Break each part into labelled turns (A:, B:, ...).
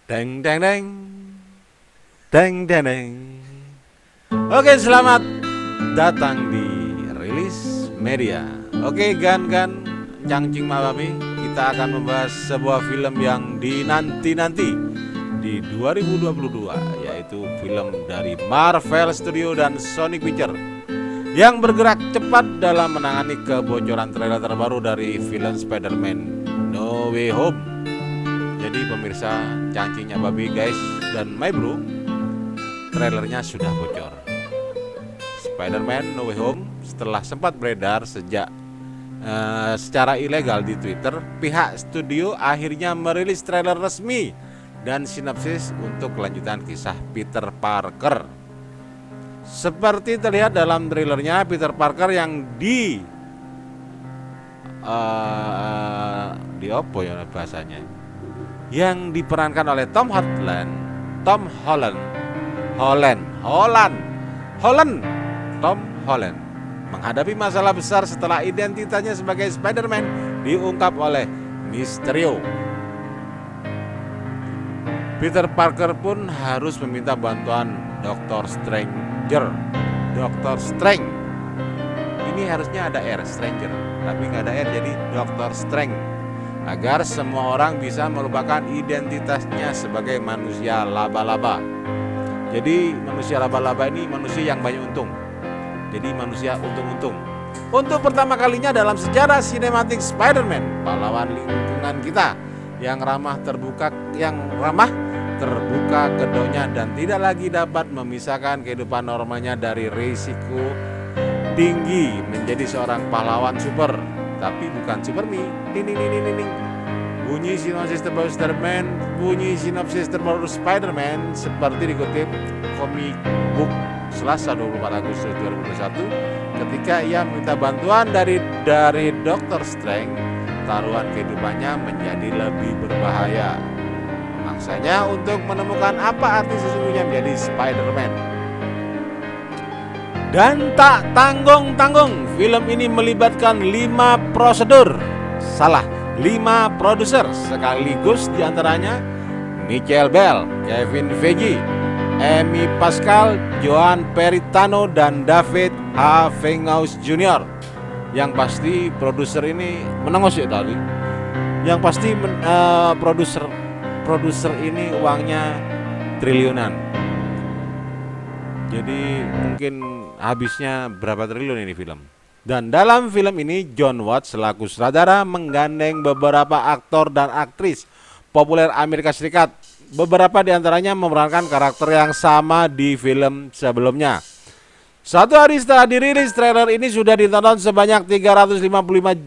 A: Deng deng deng. Deng deng deng. Oke, selamat datang di Rilis Media. Oke, Gan Cangcing Mababi, kita akan membahas sebuah film yang dinanti-nanti di 2022, yaitu film dari Marvel Studio dan Sony Picture yang bergerak cepat dalam menangani kebocoran trailer terbaru dari film Spider-Man No Way Home. Jadi pemirsa Cangcingnya Babi guys dan my bro, trailernya sudah bocor. Spider-Man No Way Home setelah sempat beredar sejak secara ilegal di Twitter, pihak studio akhirnya merilis trailer resmi dan sinopsis untuk kelanjutan kisah Peter Parker. Seperti terlihat dalam trailernya, Peter Parker yang di apa ya bahasanya, yang diperankan oleh Tom Holland menghadapi masalah besar setelah identitasnya sebagai Spider-Man diungkap oleh Mysterio. Peter Parker pun harus meminta bantuan Dr. Strange. Ini harusnya ada R, Stranger, tapi nggak ada R, jadi Dr. Strange, agar semua orang bisa melupakan identitasnya sebagai manusia laba-laba. Jadi manusia laba-laba ini manusia yang banyak untung. Jadi manusia untung-untung. Untuk pertama kalinya dalam sejarah sinematik Spider-Man, pahlawan lingkungan kita yang ramah terbuka kedoknya dan tidak lagi dapat memisahkan kehidupan normalnya dari risiko tinggi menjadi seorang pahlawan super, tapi bukan super me. Bunyi sinopsis terbaru Spider-Man seperti dikutip Comic Book Selasa 24 Agustus 2021, ketika ia minta bantuan dari Dr. Strange, taruhan kehidupannya menjadi lebih berbahaya. Maksanya untuk menemukan apa arti sesungguhnya menjadi Spider-Man. Dan tak tanggung-tanggung, film ini melibatkan 5 produser sekaligus, diantaranya Michael Bell, Kevin Feige, Amy Pascal, Joan Peritano, dan David H. Fenghaus Jr. Yang pasti produser ini menengos ya tadi. Yang pasti produser ini uangnya triliunan. Jadi mungkin habisnya berapa triliun ini film. Dan dalam film ini John Watts selaku sutradara menggandeng beberapa aktor dan aktris populer Amerika Serikat. Beberapa diantaranya memerankan karakter yang sama di film sebelumnya. Satu hari setelah dirilis, trailer ini sudah ditonton sebanyak 355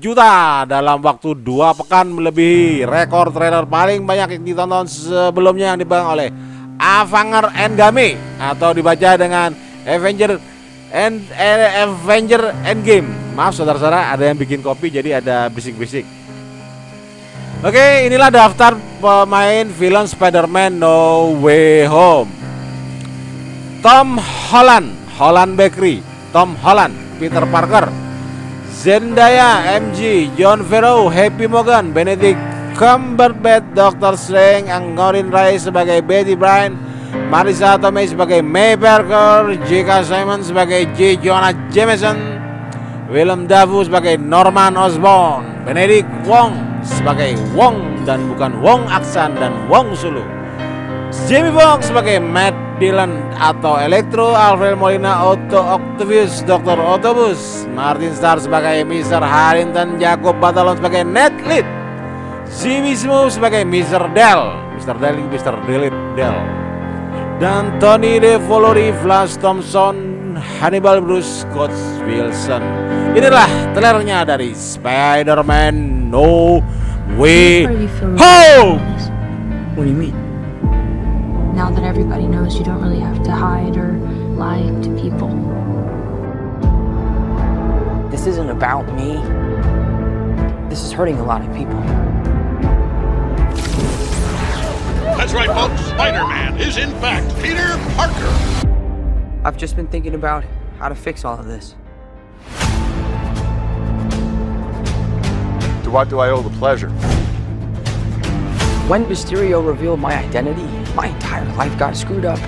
A: juta dalam waktu 2 pekan, melebihi rekor trailer paling banyak yang ditonton sebelumnya yang dipegang oleh Avenger Endgame, atau dibaca dengan Avenger Endgame. Maaf saudara-saudara, ada yang bikin kopi jadi ada bisik-bisik. Oke, inilah daftar pemain film Spider-Man No Way Home. Tom Holland Bakery, Tom Holland, Peter Parker. Zendaya, MJ, John Favreau, Happy Morgan, Benedict Cumberbatch, Dr. Strange, Angourie Rai sebagai Betty Bryan, Marisa Tomei sebagai May Parker, J.K. Simmons sebagai J. Jonah Jameson, Willem Dafoe sebagai Norman Osborn, Benedict Wong sebagai Wong dan bukan Wong Aksan dan Wong Sulu, Jamie Foxx sebagai Matt Dillon atau Electro, Alfred Molina Otto Octavius Dr. Octopus, Martin Starr sebagai Mr. Harrington, Jacob Batalon sebagai Ned Lead, Jimmy Smith sebagai Mr. Dell, dan Tony DeVolori, Flash Thompson, Hannibal Bruce, Scott Wilson. Inilah trailernya dari Spider-Man No Way Home.
B: What do you mean?
C: Now that everybody knows, you don't really have to hide or lie to people.
B: This isn't about me. This is hurting a lot of people.
D: That's right, folks. Spider-Man is in fact Peter Parker.
B: I've just been thinking about how to fix all of this.
E: To what do I owe the pleasure?
B: When Mysterio revealed my identity, my entire life got screwed up.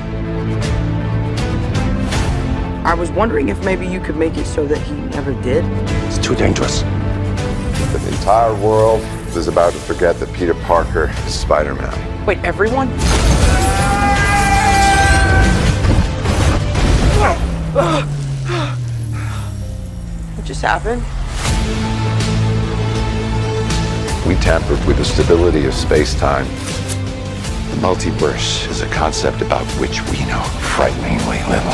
B: I was wondering if maybe you could make it so that he never did.
E: It's too dangerous.
F: The entire world is about to forget that Peter Parker is Spider-Man.
B: Wait, everyone? What just happened?
F: We tampered with the stability of space-time. The multiverse is a concept about which we know frighteningly little.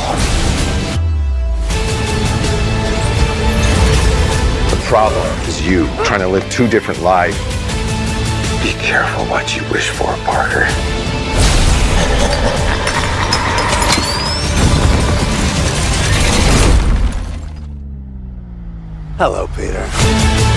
F: The problem is you trying to live two different lives. Be careful what you wish for, Parker. Hello, Peter.